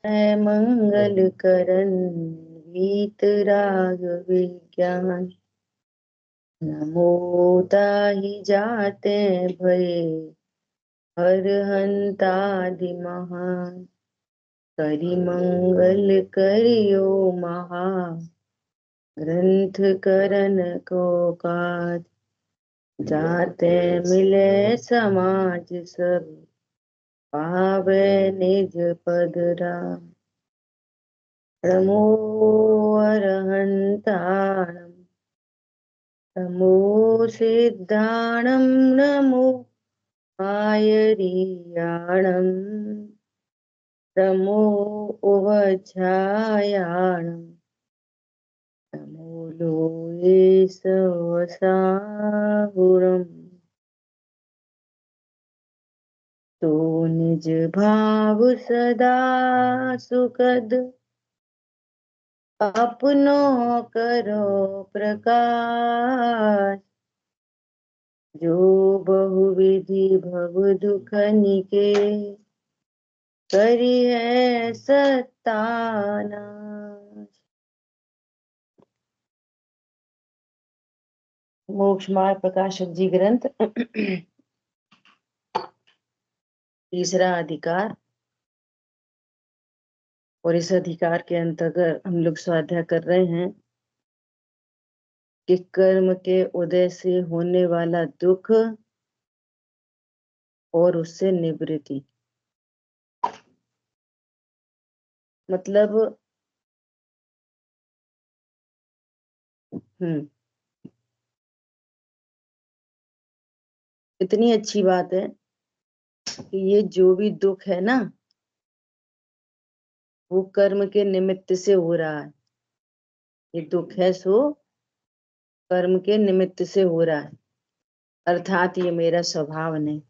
है मंगल करन वीतराग विज्ञान। नमो ताहि जाते भये हर हंतादि महान। करि मंगल करियो महा ग्रंथ करन को काज। जाते मिले समाज सब पावे निज पद राम। नमो अरहंताणं नमो सिद्धाणं नमो आयर्याणं नमो उवध्यायाणं नमो लोये सवसाहुरम्। तो निज भाव सदा सुखद अपनो करो प्रकाश। जो बहुविधि भव दुख निके करी है सत्तानाश। मोक्ष मार्ग प्रकाशक जी ग्रंथ तीसरा अधिकार। और इस अधिकार के अंतर्गत हम लोग स्वाध्याय कर रहे हैं कि कर्म के उदय से होने वाला दुख और उससे निवृत्ति। मतलब इतनी अच्छी बात है कि ये जो भी दुख है ना वो कर्म के निमित्त से हो रहा है। ये दुख है सो कर्म के निमित्त से हो रहा है, अर्थात ये मेरा स्वभाव नहीं।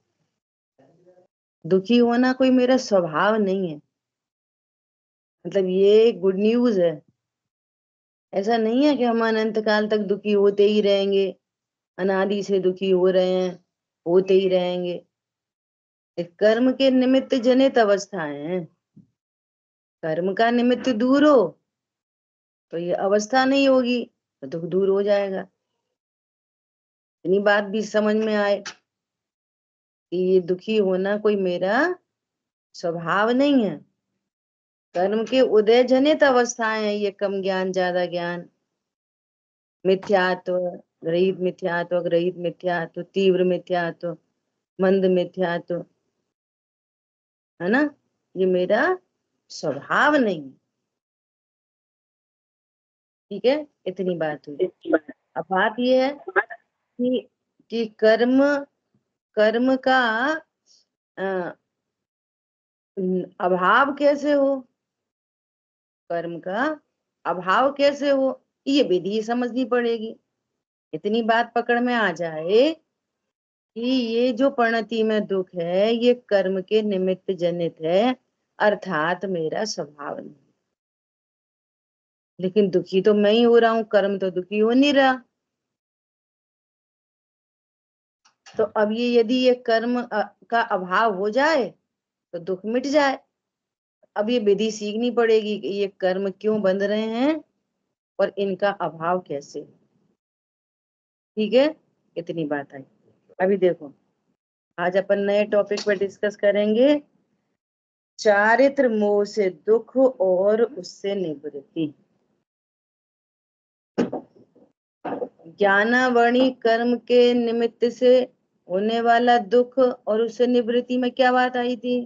दुखी होना कोई मेरा स्वभाव नहीं है। मतलब ये गुड न्यूज है। ऐसा नहीं है कि हम अनंत काल तक दुखी होते ही रहेंगे, अनादि से दुखी हो रहे हैं, होते ही रहेंगे। ये कर्म के निमित्त जनित अवस्थाएं हैं। कर्म का निमित्त दूर हो तो ये अवस्था नहीं होगी, तो दुख दूर हो जाएगा। इतनी बात भी समझ में आए कि ये दुखी होना कोई मेरा स्वभाव नहीं है। कर्म के उदय जनित अवस्थाएं हैं ये, कम ज्ञान ज्यादा ज्ञान, मिथ्यात्व रहित मिथ्यात्व, ग्रहित मिथ्यात्व, तीव्र मिथ्यात्व, मंद मिथ्यात्व, है ना। ये मेरा स्वभाव नहीं है। ठीक है, इतनी बात हुई। अब बात ये है कि कर्म कर्म का अ, अभाव कैसे हो, कर्म का अभाव कैसे हो, ये विधि समझनी पड़ेगी। इतनी बात पकड़ में आ जाए कि ये जो परिणति में दुख है ये कर्म के निमित्त जनित है, अर्थात मेरा स्वभाव नहीं। लेकिन दुखी तो मैं ही हो रहा हूं, कर्म तो दुखी हो नहीं रहा। तो अब ये यदि ये कर्म का अभाव हो जाए तो दुख मिट जाए। अब ये विधि सीखनी पड़ेगी कि ये कर्म क्यों बंध रहे हैं और इनका अभाव कैसे। ठीक है, इतनी बात आई। अभी देखो, आज अपन नए टॉपिक पर डिस्कस करेंगे, चारित्र मोह से दुख और उससे निवृत्ति। ज्ञानावणी कर्म के निमित्त से होने वाला दुख और उससे निवृत्ति में क्या बात आई थी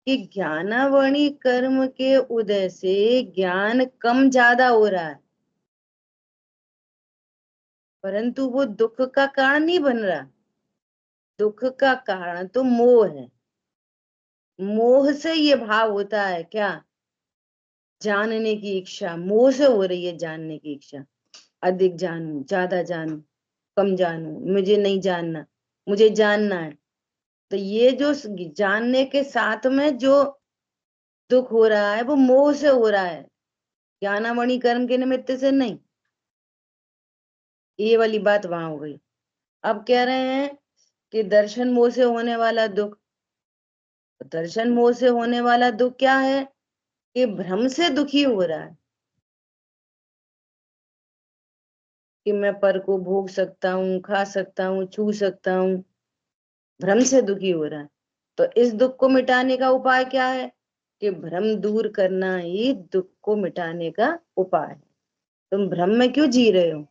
कि ज्ञानावणी कर्म के उदय से ज्ञान कम ज्यादा हो रहा है, परंतु वो दुख का कारण नहीं बन रहा। दुख का कारण तो मोह है। मोह से ये भाव होता है क्या, जानने की इच्छा। मोह से हो रही है जानने की इच्छा। अधिक जानूं, ज्यादा जानूं, कम जानूं, मुझे नहीं जानना, मुझे जानना है। तो ये जो जानने के साथ में जो दुख हो रहा है वो मोह से हो रहा है, ज्ञानामणि कर्म के निमित्त से नहीं। ये वाली बात वहां हो गई। अब कह रहे हैं कि दर्शन मोह से होने वाला दुख, दर्शन मोह से होने वाला दुख क्या है कि भ्रम से दुखी हो रहा है कि मैं पर को भोग सकता हूँ, खा सकता हूँ, छू सकता हूँ, भ्रम से दुखी हो रहा है। तो इस दुख को मिटाने का उपाय क्या है कि भ्रम दूर करना ही दुख को मिटाने का उपाय है। तुम भ्रम में क्यों जी रहे हो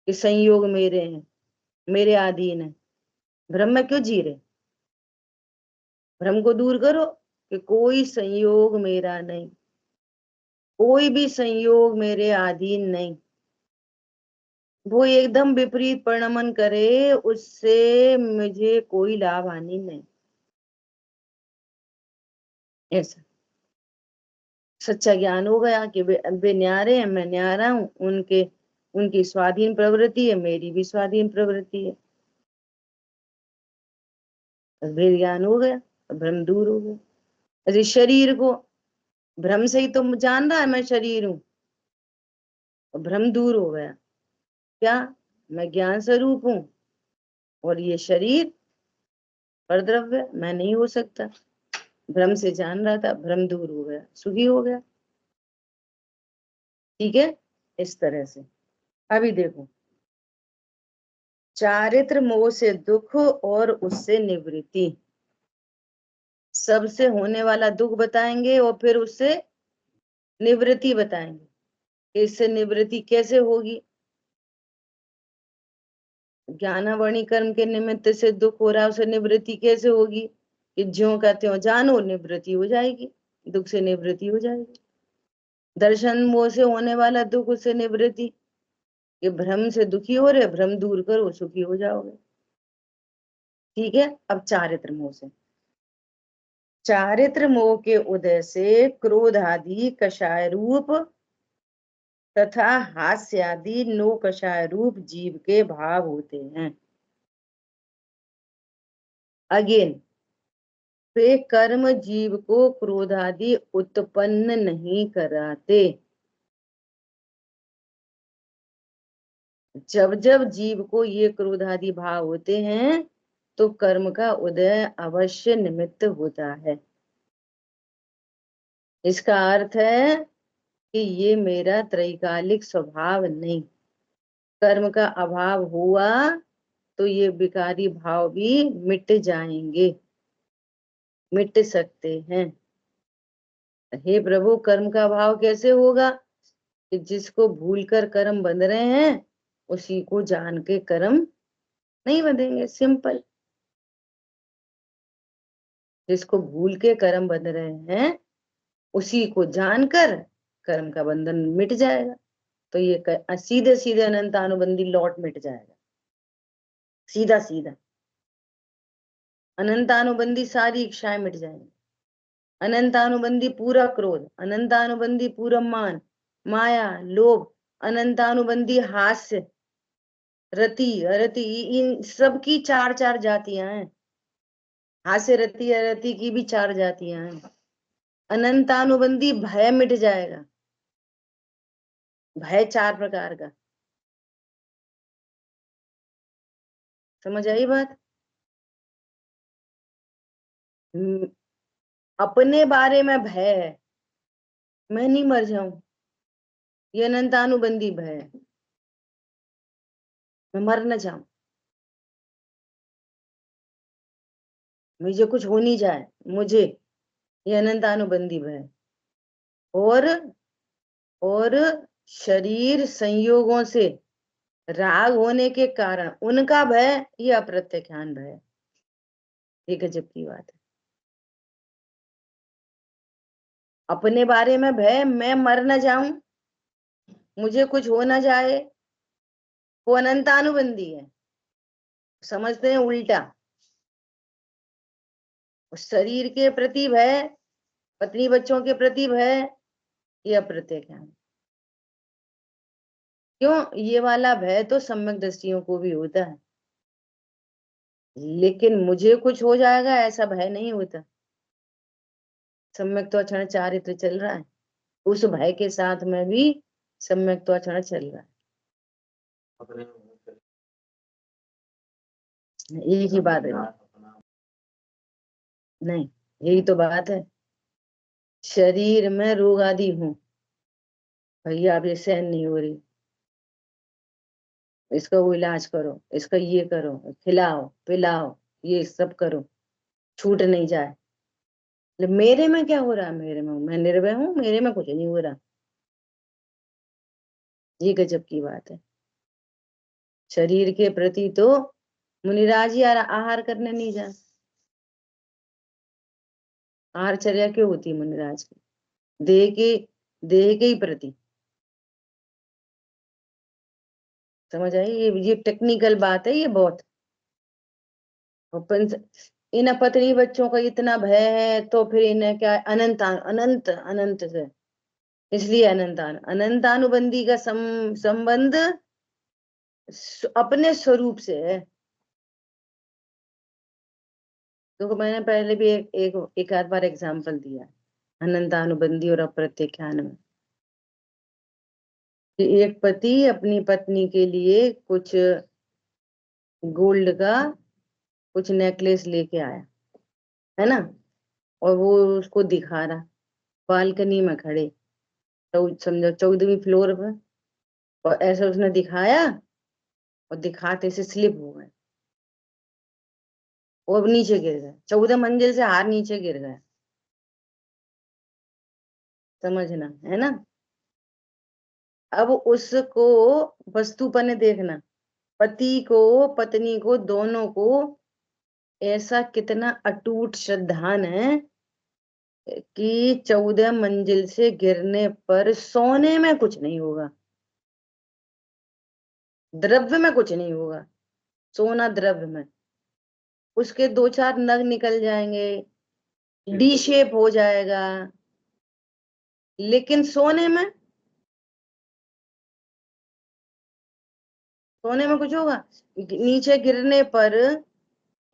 कि संयोग मेरे हैं, मेरे अधीन है? भ्रम में क्यों जी रहे? भ्रम को दूर करो कि कोई संयोग मेरा नहीं, कोई भी संयोग मेरे अधीन नहीं। वो एकदम विपरीत परिणमन करे, उससे मुझे कोई लाभ हानि नहीं। ऐसा सच्चा ज्ञान हो गया कि वे न्यारे हैं, मैं न्यारा हूं। उनकी स्वाधीन प्रवृत्ति है, मेरी भी स्वाधीन प्रवृत्ति है। भेद ज्ञान हो गया, भ्रम दूर हो गया। अरे शरीर को भ्रम से ही तो जान रहा है मैं शरीर हूं, भ्रम दूर हो गया। क्या? मैं ज्ञान स्वरूप हूं और ये शरीर परद्रव्य, मैं नहीं हो सकता। भ्रम से जान रहा था, भ्रम दूर हो गया, सुखी हो गया। ठीक है, इस तरह से। अभी देखो, चारित्र मोह से दुख और उससे निवृत्ति, सबसे होने वाला दुख बताएंगे और फिर उससे निवृत्ति बताएंगे। इससे निवृत्ति कैसे होगी? ज्ञानावरणी कर्म के निमित्त से दुख हो रहा है, उसे निवृत्ति कैसे होगी? कि ज्यों का त्यों जानो, निवृत्ति हो जाएगी, दुख से निवृत्ति हो जाएगी। दर्शन मोह से होने वाला दुख, उससे निवृत्ति, कि भ्रम से दुखी हो रहे, भ्रम दूर करो, सुखी हो जाओगे। ठीक है, अब चारित्र मोह से। चारित्र मोह के उदय से क्रोध आदि कषाय रूप तथा हास्य आदि नो कषाय रूप जीव के भाव होते हैं। अगेन, वे कर्म जीव को क्रोध आदि उत्पन्न नहीं कराते। जब जब जीव को ये क्रोध आदि भाव होते हैं तो कर्म का उदय अवश्य निमित्त होता है। इसका अर्थ है कि ये मेरा त्रैकालिक स्वभाव नहीं। कर्म का अभाव हुआ तो ये विकारी भाव भी मिट जाएंगे, मिट सकते हैं। हे प्रभु, कर्म का अभाव कैसे होगा? कि जिसको भूलकर कर्म बंध रहे हैं उसी को जान के कर्म नहीं बंधेंगे। सिंपल। जिसको भूल के कर्म बंध रहे हैं उसी को जानकर कर्म का बंधन मिट जाएगा। तो ये सीधे सीधे अनंत अनुबंधी लौट मिट जाएगा, सीधा सीधा अनंत अनुबंधी सारी इच्छाएं मिट जाएंगी। अनंत अनुबंधी पूरा क्रोध, अनंत अनुबंधी पूरा मान, माया, लोभ, अनंत अनुबंधी हास्य, रति, अरति, इन सबकी चार चार जातियां हैं। हास्य, रति, अरति की भी चार जातियां हैं। अनंतानुबंधी भय मिट जाएगा, भय चार प्रकार का। समझ आई बात? हम्म, अपने बारे में भय है, मैं नहीं मर जाऊं, ये अनंतानुबंधी भय है। मैं मर न जाऊं, मुझे कुछ हो नहीं जाए मुझे, ये अनंतानुबंधी भय। और और शरीर संयोगों से राग होने के कारण उनका भय, ये अप्रत्यख्यान भय है। ये गजब की बात है। अपने बारे में भय, मैं मर न जाऊं, मुझे कुछ हो ना जाए, वो अनंतानुबंधी है। समझते हैं उल्टा। शरीर के प्रति भय, पत्नी बच्चों के प्रति भय, ये अप्रत्यख्यान। क्यों? ये वाला भय तो सम्यक दृष्टियों को भी होता है, लेकिन मुझे कुछ हो जाएगा ऐसा भय नहीं होता। सम्यक तो अक्षण चारित्र चल रहा है, उस भय के साथ में भी सम्यक तो अक्षण चल रहा है। एक ही बात है। नहीं, यही तो बात है। शरीर में रोग आदि हूँ, भैया अब ये सहन नहीं हो रही, इसका वो इलाज करो, इसका ये करो, खिलाओ पिलाओ, ये सब करो, छूट नहीं जाए। मेरे में क्या हो रहा है, मेरे में मैं निर्भय हूँ, मेरे में कुछ नहीं हो रहा। ये गजब की बात है। शरीर के प्रति तो मुनिराज ही आहार करने नहीं जा। आहारचर्या क्यों होती है मुनिराज की? देह के देह के ही प्रति। समझ आई? ये टेक्निकल बात है ये बहुत। अपन इन पत्नी बच्चों का इतना भय है तो फिर इन्हें क्या, अनंत अनंत अनंत से, इसलिए अनंतानुबंधी का संबंध अपने स्वरूप से है। तो मैंने पहले भी एक आध बार एग्जाम्पल दिया है, अनंतानुबंधी और अप्रत्याख्यान में, कि एक पति अपनी पत्नी के लिए कुछ गोल्ड का कुछ नेकलेस लेके आया, है ना, और वो उसको दिखा रहा, बालकनी में खड़े, तो समझो 14वीं फ्लोर पर, और ऐसा उसने दिखाया, और दिखाते से स्लिप हो गए, वो अब नीचे गिर गए, 14 मंजिल से हार नीचे गिर गए। समझना है ना? अब उसको वस्तुपन देखना, पति को पत्नी को दोनों को ऐसा कितना अटूट श्रद्धान है कि 14 मंजिल से गिरने पर सोने में कुछ नहीं होगा, द्रव्य में कुछ नहीं होगा, सोना द्रव्य में उसके दो चार नग निकल जाएंगे, डी शेप हो जाएगा, लेकिन सोने में कुछ होगा? नीचे गिरने पर,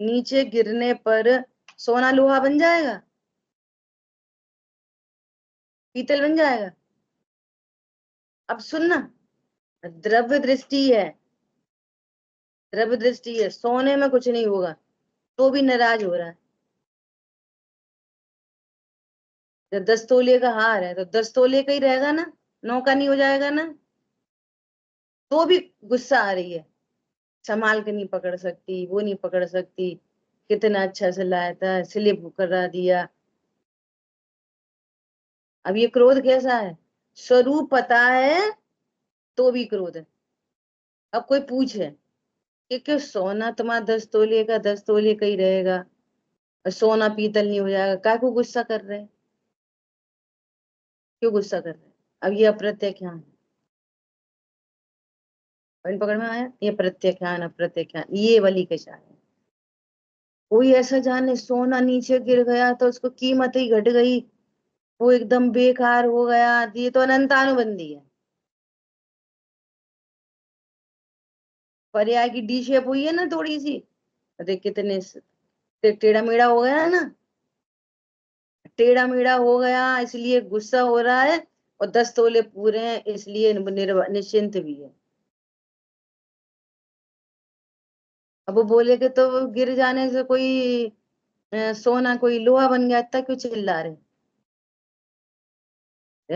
नीचे गिरने पर सोना लोहा बन जाएगा, पीतल बन जाएगा। अब सुनना, द्रव्य दृष्टि है, द्रव्य दृष्टि है, सोने में कुछ नहीं होगा, तो भी नाराज हो रहा है। जब 10 तोले का हार है तो 10 तोले का ही रहेगा ना, 9 का नहीं हो जाएगा ना, तो भी गुस्सा आ रही है, संभाल के नहीं पकड़ सकती, वो नहीं पकड़ सकती, कितना अच्छा से लाया था, स्लिप करा दिया। अब ये क्रोध कैसा है? स्वरूप पता है तो भी क्रोध है। अब कोई पूछे कि क्यों सोना तुम्हारा 10 तोले का 10 तोले का ही रहेगा, और सोना पीतल नहीं हो जाएगा, काय को गुस्सा कर रहे हैं? क्यों गुस्सा कर रहे हैं? अब ये अप्रत्याख्यान, पॉइंट पकड़ में आया? ये प्रत्याख्यान अप्रत्याख्यान ये वाली कशा है। कोई ऐसा जाने सोना नीचे गिर गया तो उसको कीमत ही घट गई, वो एकदम बेकार हो गया, ये तो अनंतानुबंधी है। पर्याय की डी शेप हुई है ना थोड़ी सी, अरे कितने टेढ़ा मेढ़ा हो गया है ना, टेढ़ा मेढ़ा हो गया इसलिए गुस्सा हो रहा है, और 10 तोले पूरे हैं इसलिए निश्चिंत भी है। अब वो बोले कि तो वो गिर जाने से कोई सोना कोई लोहा बन गया, इतना क्यों चिल्ला रहे?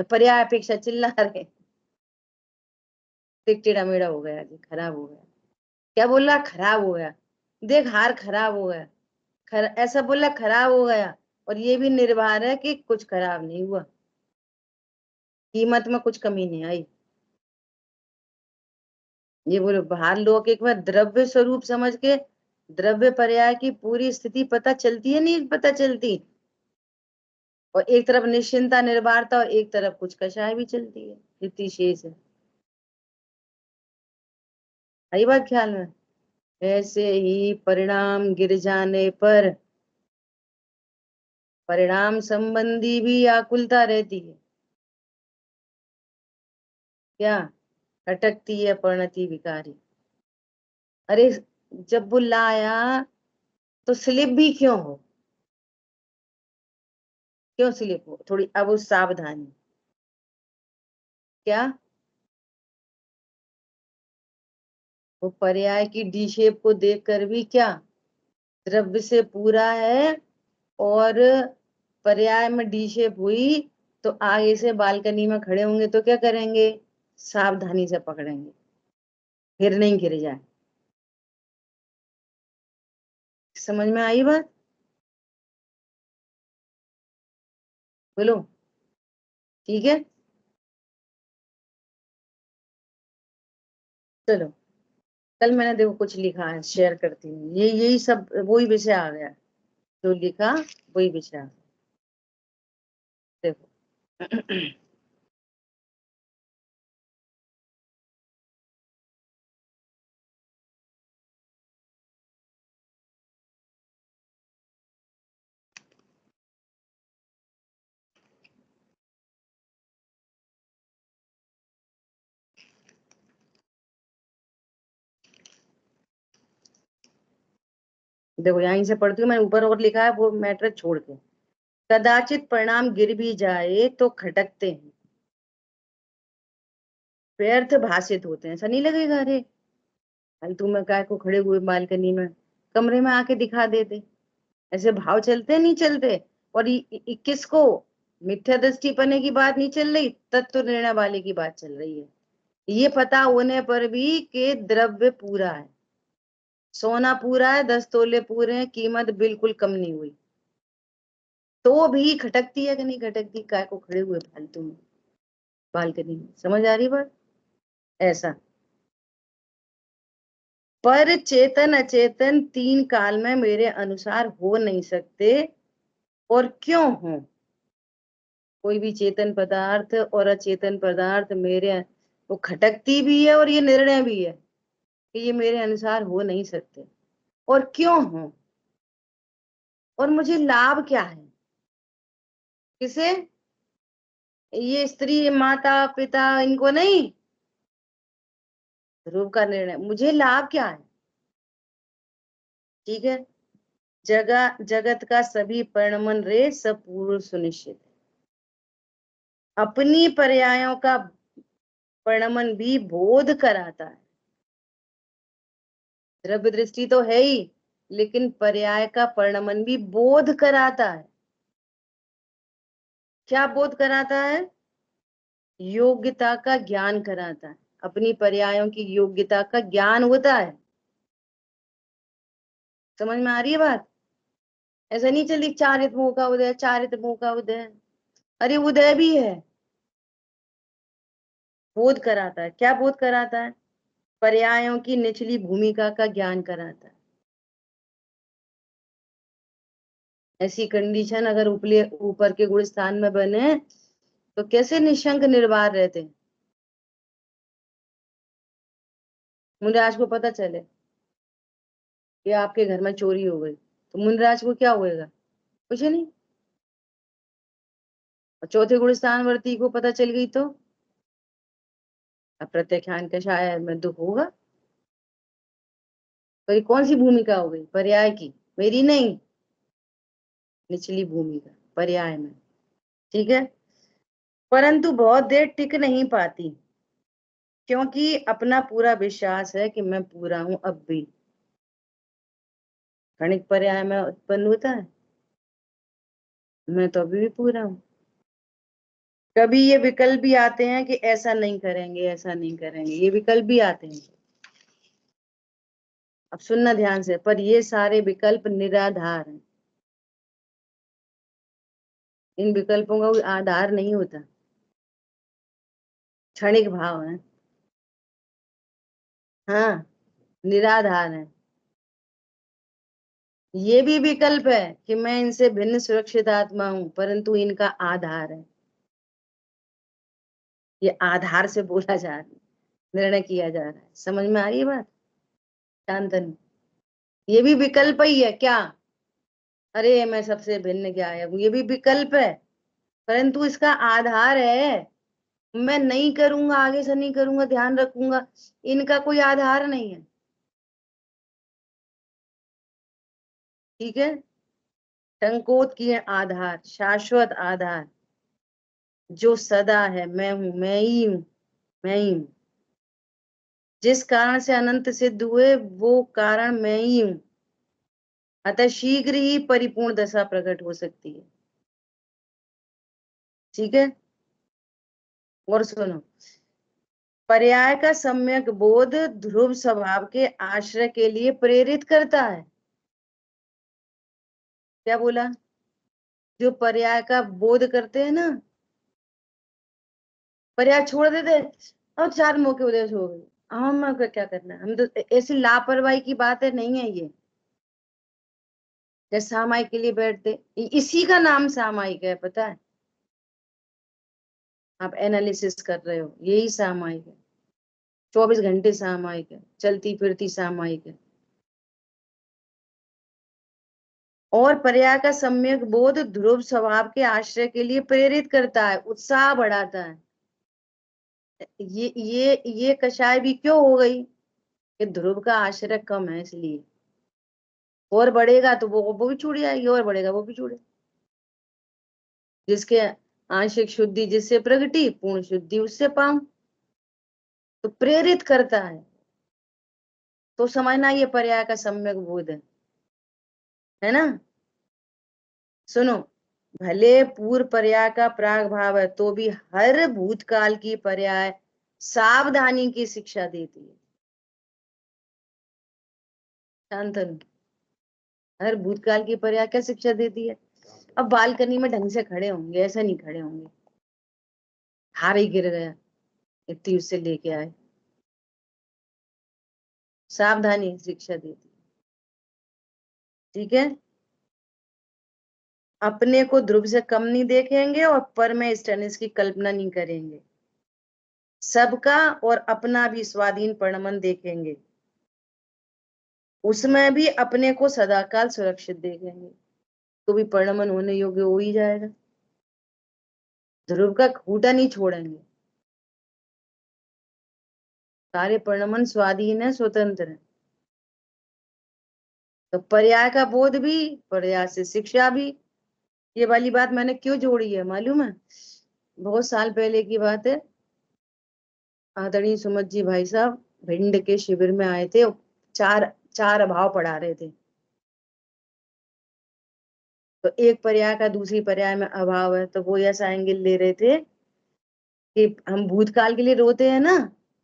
पर्याय अपेक्षा चिल्ला रहे, देख टेढ़ा मेढ़ा हो गया जी, खराब हो गया। क्या बोल रहा? खराब हो गया, देख हार खराब हो गया, ऐसा बोला खराब हो गया, और ये भी निर्भर है कि कुछ खराब नहीं हुआ, कीमत में कुछ कमी नहीं आई। ये बोलो बाहर लोग एक बार द्रव्य स्वरूप समझ के द्रव्य पर्याय की पूरी स्थिति पता चलती है, नहीं पता चलती, और एक तरफ निश्चिंता निर्भरता और एक तरफ कुछ कषाय भी चलती है, इतनी शेष है। आई बात ख्याल में? ऐसे ही परिणाम गिर जाने पर परिणाम संबंधी भी आकुलता रहती है, क्या? अटकती है परिणति विकारी। अरे जब वो लाया तो स्लिप भी क्यों हो, क्यों स्लिप हो, थोड़ी अब उस सावधानी, क्या? वो पर्याय की डी शेप को देखकर भी क्या, द्रव्य से पूरा है, और पर्याय में डी शेप हुई तो आगे से बालकनी में खड़े होंगे तो क्या करेंगे, सावधानी से पकड़ेंगे, फिर नहीं गिर जाए। समझ में आई बात? बोलो ठीक है। चलो कल मैंने देखो कुछ लिखा है, शेयर करती हूँ। ये यही सब वही विषय आ गया, जो लिखा वही विषय आ गया। देखो देखो यहीं से पढ़ती हूँ, मैंने ऊपर और लिखा है वो मैटर छोड़ के। कदाचित परिणाम गिर भी जाए तो खटकते हैं, व्यर्थ भाषित होते हैं। ऐसा नहीं लगेगा अरे फालतू में काय को खड़े हुए बालकनी में, कमरे में आके दिखा देते। ऐसे भाव चलते नहीं चलते। और किसको, मिथ्या दृष्टि पने की बात नहीं चल रही, तत्व निर्णय वाले की बात चल रही है। ये पता होने पर भी कि द्रव्य पूरा है, सोना पूरा है, 10 तोले पूरे हैं, कीमत बिल्कुल कम नहीं हुई, तो भी खटकती है कि नहीं खटकती, काय को खड़े हुए फालतू में बालकनी में। समझ आ रही बात? ऐसा। पर चेतन अचेतन तीन काल में मेरे अनुसार हो नहीं सकते, और क्यों हो? कोई भी चेतन पदार्थ और अचेतन पदार्थ मेरे, वो खटकती भी है और ये निर्णय भी है कि ये मेरे अनुसार हो नहीं सकते, और क्यों हो? और मुझे लाभ क्या है? किसे? ये स्त्री माता पिता इनको नहीं, रूप का निर्णय, मुझे लाभ क्या है? ठीक है। जगह जगत का सभी परिणमन रे सब पूर्व सुनिश्चित है। अपनी पर्यायों का परिणमन भी बोध कराता है। द्रव्य दृष्टि तो है ही, लेकिन पर्याय का परिणमन भी बोध कराता है। क्या बोध कराता है? योग्यता का ज्ञान कराता है। अपनी पर्यायों की योग्यता का ज्ञान होता है। समझ में आ रही है बात? ऐसा नहीं चली चारित्मों का उदय, चारित्मों का उदय, अरे उदय भी है। बोध कराता है। क्या बोध कराता है? पर्यायों की निचली भूमिका का ज्ञान कराता है। ऐसी कंडीशन अगर उपले ऊपर के गुण स्थान में बने तो कैसे निशंक निर्वार रहते हैं। मुनिराज को पता चले कि आपके घर में चोरी हो गई, तो मुनिराज को क्या होएगा? कुछ नहीं। और चौथे गुण स्थानवर्ती को पता चल गई तो अप्रत्याख्यान का शायद में दुख होगा। तो ये कौन सी भूमिका हो गई? पर्याय की, मेरी नहीं, निचली भूमिका पर्याय में। ठीक है। परंतु बहुत देर टिक नहीं पाती, क्योंकि अपना पूरा विश्वास है कि मैं पूरा हूं अब भी। क्षणिक पर्याय में उत्पन्न होता है, मैं तो अभी भी पूरा हूं। कभी ये विकल्प भी आते हैं कि ऐसा नहीं करेंगे, ऐसा नहीं करेंगे, ये विकल्प भी आते हैं। अब सुनना ध्यान से, पर ये सारे विकल्प निराधार हैं। इन विकल्पों का कोई आधार नहीं होता, क्षणिक भाव है। हाँ, निराधार है। ये भी विकल्प है कि मैं इनसे भिन्न सुरक्षित आत्मा हूं, परंतु इनका आधार है। ये आधार से बोला जा रहा है, निर्णय किया जा रहा है। समझ में आ रही है बात? शांतन, ये भी विकल्प ही है क्या? अरे मैं सबसे भिन्न क्या है, ये भी विकल्प है, परंतु इसका आधार है। मैं नहीं करूंगा, आगे से नहीं करूंगा, ध्यान रखूंगा, इनका कोई आधार नहीं है। ठीक है। संकोच की आधार, शाश्वत आधार, जो सदा है, मैं हूं, मैं ही हूं, मैं ही हूं। जिस कारण से अनंत सिद्ध हुए वो कारण मैं ही हूं, अतः शीघ्र ही परिपूर्ण दशा प्रकट हो सकती है। ठीक है। और सुनो, पर्याय का सम्यक बोध ध्रुव स्वभाव के आश्रय के लिए प्रेरित करता है। क्या बोला? जो पर्याय का बोध करते हैं ना, पर्याय छोड़ देते, और 4 मौके उदय हो गए, हम क्या करना है? हम तो ऐसी लापरवाही की बात है, नहीं है ये। जैसे सामायिक के लिए बैठते, इसी का नाम सामायिक है, पता है? आप एनालिसिस कर रहे हो, यही सामायिक है। 24 घंटे सामायिक है, चलती फिरती सामायिक है। और पर्याय का सम्यक बोध ध्रुव स्वभाव के आश्रय के लिए प्रेरित करता है, उत्साह बढ़ाता है। ये कषाय भी क्यों हो गई? कि ध्रुव का आश्रय कम है इसलिए। और बढ़ेगा तो वो भी छूट जाएगी, और बढ़ेगा वो भी छूटे। जिसके आंशिक शुद्धि जिससे प्रगटी, पूर्ण शुद्धि उससे पाऊं। तो प्रेरित करता तो समझना ये पर्याय का सम्यक बोध है ना। सुनो, भले पूर्व पर्याय का प्राग भाव है, तो भी हर भूतकाल की पर्याय सावधानी की शिक्षा देती है। शांतनु, हर भूतकाल की पर्याय क्या शिक्षा देती है? अब बालकनी में ढंग से खड़े होंगे, ऐसे नहीं खड़े होंगे, हार ही गिर गया, इतनी उससे लेके आए। सावधानी शिक्षा देती, ठीक है। अपने को ध्रुव से कम नहीं देखेंगे और पर में स्टेनिस की कल्पना नहीं करेंगे। सबका और अपना भी स्वाधीन परिणमन देखेंगे, उसमें भी अपने को सदाकाल सुरक्षित देखेंगे, तो भी परिणमन होने योग्य हो ही जाएगा। ध्रुव का खूंटा नहीं छोड़ेंगे। सारे परिणमन स्वाधीन है, स्वतंत्र है। तो पर्याय का बोध भी, पर्याय से शिक्षा भी। ये वाली बात मैंने क्यों जोड़ी है मालूम है? बहुत साल पहले की बात है। आदरणीय सुमत जी भाई साहब भिंड के शिविर में आए थे। चार चार अभाव पढ़ा रहे थे। तो एक पर्याय का दूसरी पर्याय में अभाव है, तो वो ऐसा एंगल ले रहे थे कि हम भूतकाल के लिए रोते हैं ना,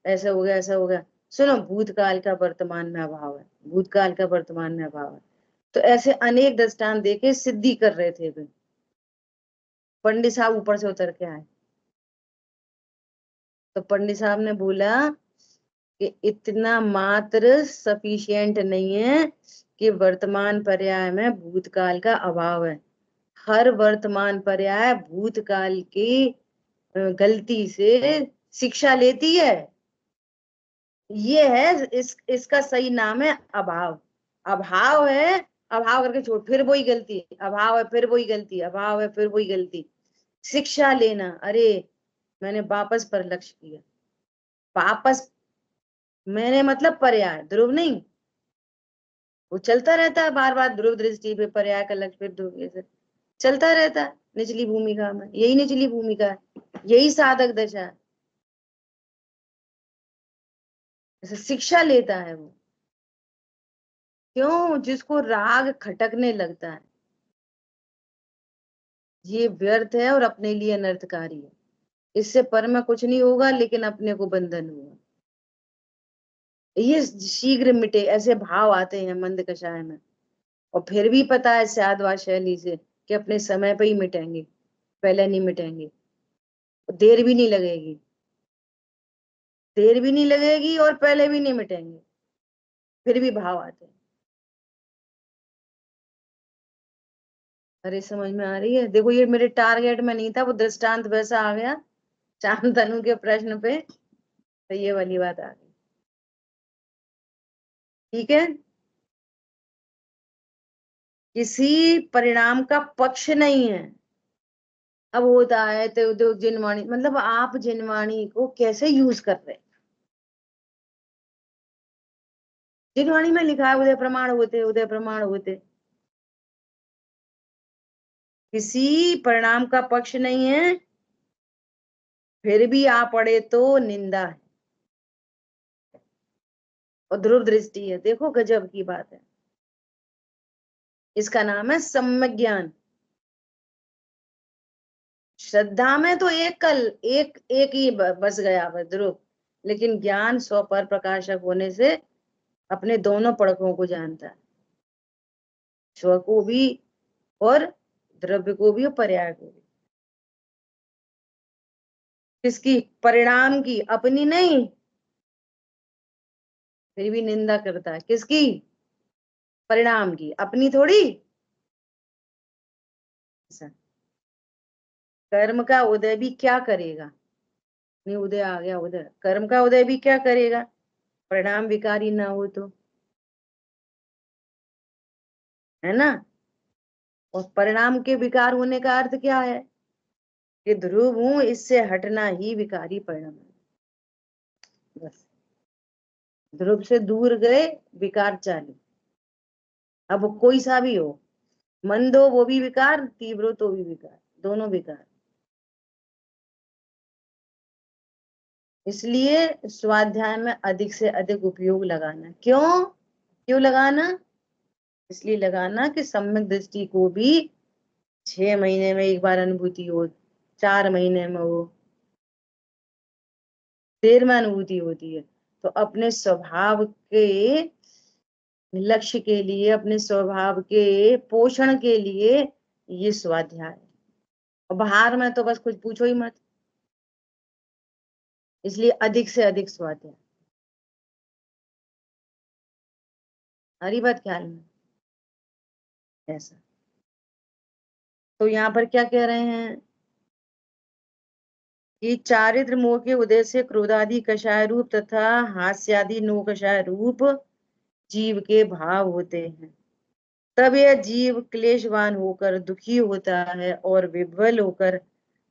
ऐसा हो गया ऐसा हो गया। सुनो, भूतकाल का वर्तमान में अभाव है, भूतकाल का वर्तमान में अभाव है। तो ऐसे अनेक दृष्टांत देके सिद्धि कर रहे थे वे। पंडित साहब ऊपर से उतर के आए, तो पंडित साहब ने बोला कि इतना मात्र सफिशिएंट नहीं है कि वर्तमान पर्याय में भूतकाल का अभाव है। हर वर्तमान पर्याय भूतकाल की गलती से शिक्षा लेती है। ये है इसका सही नाम है अभाव। अभाव है, अभाव करके छोड़, फिर वही गलती, अभाव है फिर वही गलती, अभाव है फिर वही गलती। शिक्षा लेना, अरे मैंने वापस पर लक्ष्य किया। वापस, मैंने मतलब पर्याय, ध्रुव नहीं। वो चलता रहता है बार बार, ध्रुव दृष्टि पे पर्याय का लक्ष्य, फिर ध्रुव, ऐसे चलता रहता है निचली भूमिका में। यही निचली भूमिका है, यही साधक दशा है। ऐसे शिक्षा लेता है वो। क्यों? जिसको राग खटकने लगता है, ये व्यर्थ है और अपने लिए अनर्थकारी है। इससे पर में कुछ नहीं होगा, लेकिन अपने को बंधन होगा। ये शीघ्र मिटे ऐसे भाव आते हैं मंद कषाय में। और फिर भी पता है साधवा शैली से कि अपने समय पे ही मिटेंगे, पहले नहीं मिटेंगे। देर भी नहीं लगेगी, देर भी नहीं लगेगी और पहले भी नहीं मिटेंगे, फिर भी भाव आते हैं। अरे समझ में आ रही है? देखो, ये मेरे टारगेट में नहीं था, वो दृष्टांत वैसा आ गया चांद तनु के प्रश्न पे, तो ये वाली बात आ गई। ठीक है। किसी परिणाम का पक्ष नहीं है। अब होता है तो जिनवाणी, मतलब आप जिनवाणी को कैसे यूज कर रहे हैं। जिनवाणी में लिखा है उदय प्रमाण होते, उदय प्रमाण होते। किसी परिणाम का पक्ष नहीं है, फिर भी आ पड़े तो निंदा है और ध्रुव दृष्टि है। देखो गजब की बात है। इसका नाम है सम्यक ज्ञान। श्रद्धा में तो एक एक ही बस गया ध्रुव, लेकिन ज्ञान स्व पर प्रकाशक होने से अपने दोनों पड़कों को जानता है, स्व को भी और द्रव्य को भी और पर्याय को भी। किसकी? परिणाम की, अपनी नहीं। फिर भी निंदा करता है, किसकी? परिणाम की, अपनी थोड़ी। कर्म का उदय भी क्या करेगा? नहीं, उदय आ गया, उदय, कर्म का उदय भी क्या करेगा? परिणाम विकारी ना हो तो, है ना। और परिणाम के विकार होने का अर्थ क्या है? कि ध्रुव हूं, इससे हटना ही विकारी परिणाम है। बस, ध्रुव से दूर गए, विकार चालू। अब कोई सा भी हो, मंद हो वो भी विकार, तीव्र हो तो भी विकार, दोनों विकार। इसलिए स्वाध्याय में अधिक से अधिक उपयोग लगाना। क्यों क्यों लगाना? इसलिए लगाना कि सम्यक दृष्टि को भी 6 महीने में एक बार अनुभूति हो, 4 महीने में हो, देर में अनुभूति होती है। तो अपने स्वभाव के लक्ष्य के लिए, अपने स्वभाव के पोषण के लिए ये स्वाध्याय है। और बाहर में तो बस कुछ पूछो ही मत। इसलिए अधिक से अधिक स्वाध्याय। हरी बात ख्याल में ऐसा। तो यहाँ पर क्या कह रहे हैं कि चारित्र मोह के उदय से क्रोधादि कषाय रूप तथा हास्यादि नो कषाय रूप जीव के भाव होते हैं। तब यह जीव क्लेशवान होकर दुखी होता है और विह्वल होकर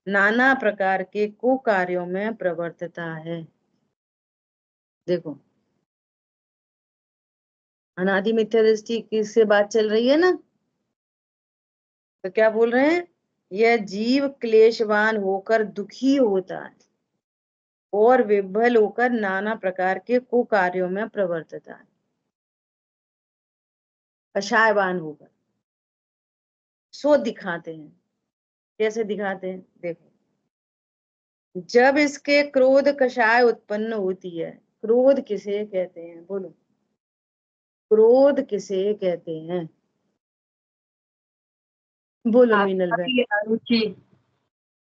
नाना प्रकार के कुकार्यों में प्रवर्तता है। देखो, अनादि मिथ्या दृष्टि किससे बात चल रही है ना, तो क्या बोल रहे हैं? यह जीव क्लेशवान होकर दुखी होता है और विह्वल होकर नाना प्रकार के कुकार्यों में प्रवर्तता है। कषायवान होकर सो दिखाते हैं। कैसे दिखाते हैं? देखो, जब इसके क्रोध कषाय उत्पन्न होती है। क्रोध किसे कहते हैं? बोलो, क्रोध किसे कहते हैं? बोलो मीनल बहन। अरुचि।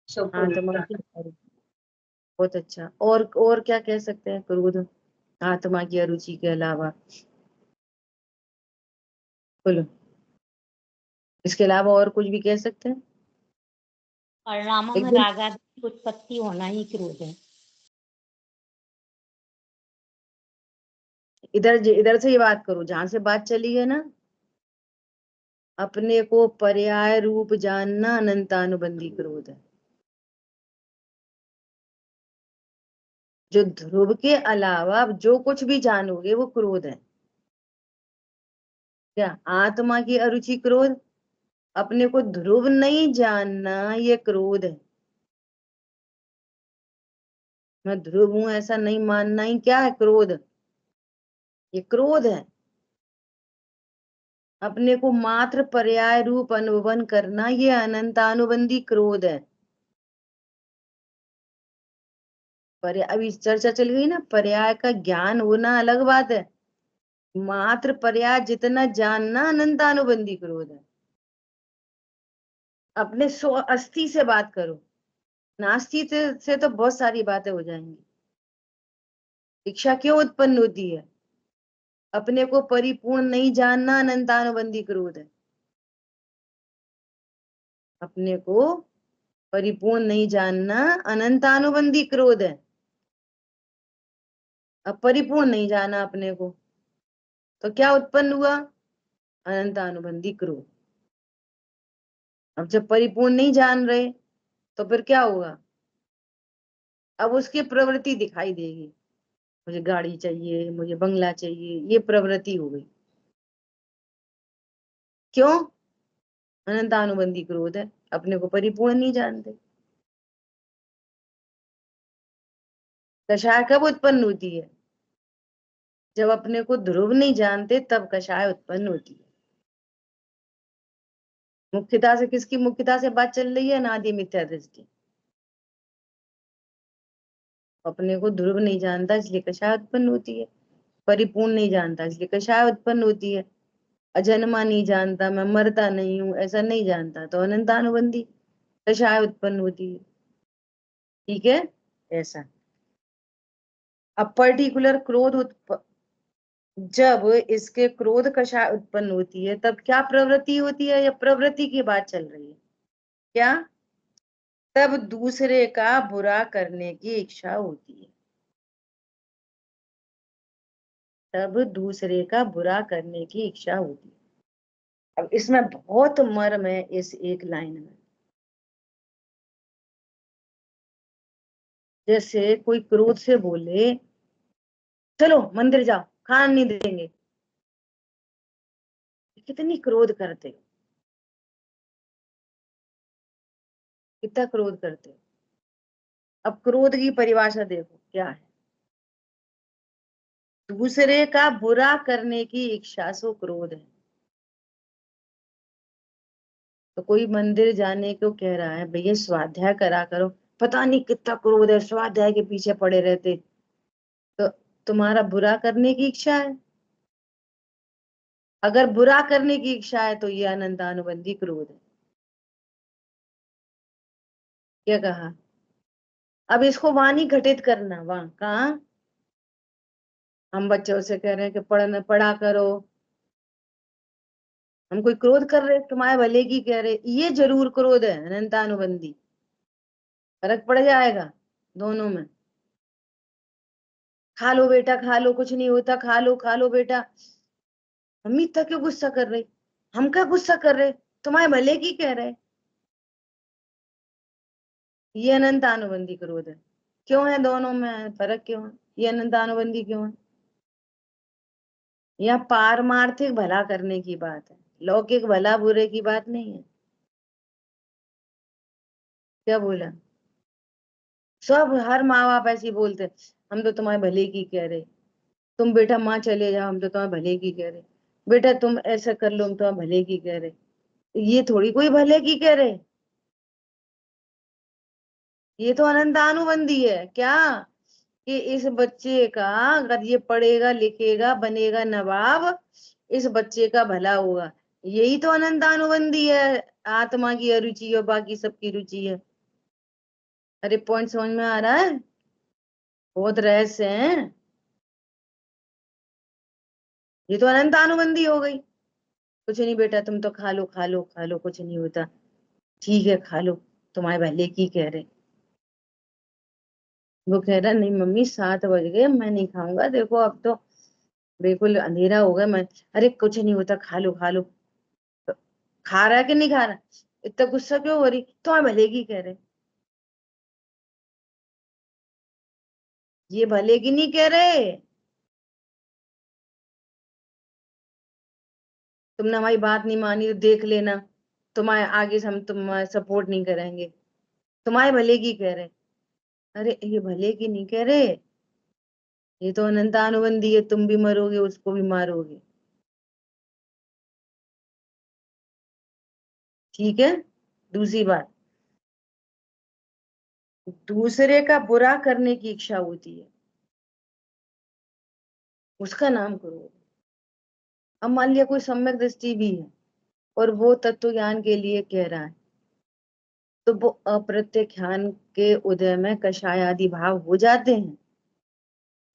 हाँ, तुम्हारी बहुत अच्छा। और क्या कह सकते हैं? क्रोध आत्मा की अरुचि के अलावा बोलो, इसके अलावा और कुछ भी कह सकते हैं? परिणामों में एकदम राग आदि की उत्पत्ति होना ही क्रोध है। इधर से ही बात करो, जहां से बात चली है ना। अपने को पर्याय रूप जानना अनंतानुबंधी क्रोध है। जो ध्रुव के अलावा आप जो कुछ भी जानोगे वो क्रोध है। क्या? आत्मा की अरुचि क्रोध, अपने को ध्रुव नहीं जानना ये क्रोध है। मैं ध्रुव हूं ऐसा नहीं मानना ही क्या है? क्रोध। ये क्रोध है। अपने को मात्र पर्याय रूप अनुभवन करना ये अनंतानुबंधी क्रोध है। पर्याय, अभी चर्चा चल गई ना, पर्याय का ज्ञान होना अलग बात है, मात्र पर्याय जितना जानना अनंतानुबंधी क्रोध है। अपने स्व अस्थि से बात करो, नास्ति से तो बहुत सारी बातें हो जाएंगी। इच्छा क्यों उत्पन्न होती है? अपने को परिपूर्ण नहीं जानना अनंतानुबंधी क्रोध है। अपने को परिपूर्ण नहीं जानना अनंतानुबंधी क्रोध है। अब परिपूर्ण नहीं जाना अपने को, तो क्या उत्पन्न हुआ? अनंतानुबंधी क्रोध। अब जब परिपूर्ण नहीं जान रहे तो फिर क्या होगा? अब उसकी प्रवृत्ति दिखाई देगी, मुझे गाड़ी चाहिए, मुझे बंगला चाहिए, ये प्रवृत्ति हो गई। क्यों? अनंतानुबंधी क्रोध है, अपने को परिपूर्ण नहीं जानते। कषाय कब उत्पन्न होती है? जब अपने को ध्रुव नहीं जानते तब कषाय उत्पन्न होती है। मुख्यता से किसकी मुख्यता से बात चल रही है? अनादि मिथ्या दृष्टि। अपने को ध्रुव नहीं जानता इसलिए कषाय उत्पन्न होती है, परिपूर्ण नहीं जानता इसलिए कषाय उत्पन्न होती है, अजन्मा नहीं जानता, मैं मरता नहीं हूं ऐसा नहीं जानता तो अनंतानुबंधी कषाय उत्पन्न होती है। ठीक है, ऐसा। अब पर्टिकुलर जब इसके क्रोध कषाय उत्पन्न होती है तब क्या प्रवृत्ति होती है, या प्रवृत्ति की बात चल रही है क्या? तब दूसरे का बुरा करने की इच्छा होती है, तब दूसरे का बुरा करने की इच्छा होती है। अब इसमें बहुत मर्म है इस एक लाइन में। जैसे कोई क्रोध से बोले चलो मंदिर जाओ खाना नहीं देंगे, कितनी क्रोध करते हो, कितना क्रोध करते हो। अब क्रोध की परिभाषा देखो क्या है, दूसरे का बुरा करने की इच्छा सो क्रोध है। तो कोई मंदिर जाने को कह रहा है भैया स्वाध्याय करा करो, पता नहीं कितना क्रोध है, स्वाध्याय के पीछे पड़े रहते, तो तुम्हारा बुरा करने की इच्छा है। अगर बुरा करने की इच्छा है तो ये अनंतानुबंधी क्रोध है। क्या कहा? अब इसको वाणी घटित करना, वहां कहा हम बच्चों से कह रहे हैं कि पढ़ना पढ़ा करो, हम कोई क्रोध कर रहे तुम्हारे भले की कह रहे, ये जरूर क्रोध है अनंतानुबंधी। फर्क पड़ जाएगा दोनों में। खा लो बेटा खा लो कुछ नहीं होता, खा लो बेटा। मम्मी इतना क्यों गुस्सा कर रही, हम क्या गुस्सा कर रहे, तुम्हारे भले की कह रहे। ये अनंतानुबंधी क्रोध है। क्यों है दोनों में फर्क, क्यों है ये अनंतानुबंधी क्यों है? यह पारमार्थिक भला करने की बात है, लौकिक भला बुरे की बात नहीं है। क्या बोला? सब हर माँ बाप ऐसे ही बोलते हैं, हम तो तुम्हारे भले की कह रहे, तुम बेटा माँ चले जाओ हम तो तुम्हारे भले की कह रहे, बेटा तुम ऐसा कर लो हम तुम्हारे भले की कह रहे। ये थोड़ी कोई भले की कह रहे, ये तो अनंतानुबंधी है क्या, कि इस बच्चे का अगर ये पढ़ेगा लिखेगा बनेगा नवाब, इस बच्चे का भला होगा। यही तो अनंतानुबंधी है, आत्मा की अरुचि और बाकी सबकी रुचि है। अरे पॉइंट समझ में आ रहा है? बहुत रहस्य है। ये तो अनंतानुबंधी हो गई। कुछ नहीं बेटा तुम तो खा लो खा लो खा लो कुछ नहीं होता, ठीक है खा लो, तुम्हारे भले की कह रहे। वो कह रहा नहीं मम्मी 7 बज गए मैं नहीं खाऊंगा, देखो अब तो बिल्कुल अंधेरा हो गया मैं। अरे कुछ नहीं होता खा लो खा लो। तो खा रहा है कि नहीं खा रहा, इतना गुस्सा क्यों हो रही, तुम्हारे भले की कह रहे। ये भले की नहीं कह रहे, तुमने हमारी बात नहीं मानी तो देख लेना, तुम्हारे आगे से हम तुम्हारा सपोर्ट नहीं करेंगे, तुम्हारे भले की कह रहे। अरे ये भले की नहीं कह रहे, ये तो अनंतानुबंधी है, तुम भी मरोगे उसको भी मारोगे। ठीक है। दूसरी बात, दूसरे का बुरा करने की इच्छा होती है, उसका नाम क्रोध। अब मान लिया कोई सम्यक दृष्टि भी है और वो तत्व ज्ञान के लिए कह रहा है, तो वो अप्रत्यख्यान के उदय में कषाय आदि भाव हो जाते हैं।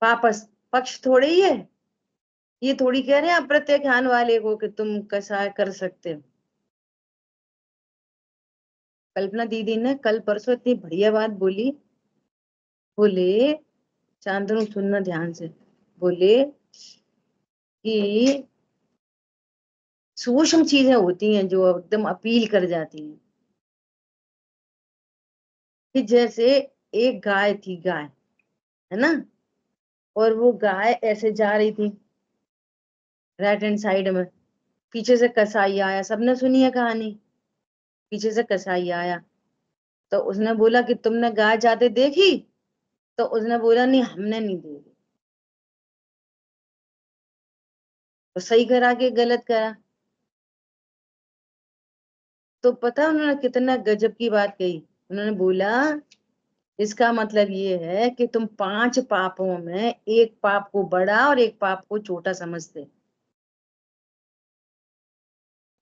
वापस पक्ष थोड़े ही है, ये थोड़ी कह रहे हैं अप्रत्यख्यान वाले को कि तुम कषाय कर सकते हो। कल्पना दीदी ने कल परसों इतनी बढ़िया बात बोली, बोले शांतनु सुनना ध्यान से, बोले कि सूक्ष्म चीजें होती हैं जो एकदम अपील कर जाती हैं। कि जैसे एक गाय थी, गाय है ना, और वो गाय ऐसे जा रही थी राइट हैंड साइड में, पीछे से कसाई आया, सबने सुनी है कहानी, पीछे से कसाई आया, तो उसने बोला कि तुमने गाय जाते देखी, तो उसने बोला नहीं हमने नहीं देखी। तो सही करा के गलत करा, तो पता है उन्होंने कितना गजब की बात कही, उन्होंने बोला इसका मतलब ये है कि तुम 5 पापों में एक पाप को बड़ा और एक पाप को छोटा समझते।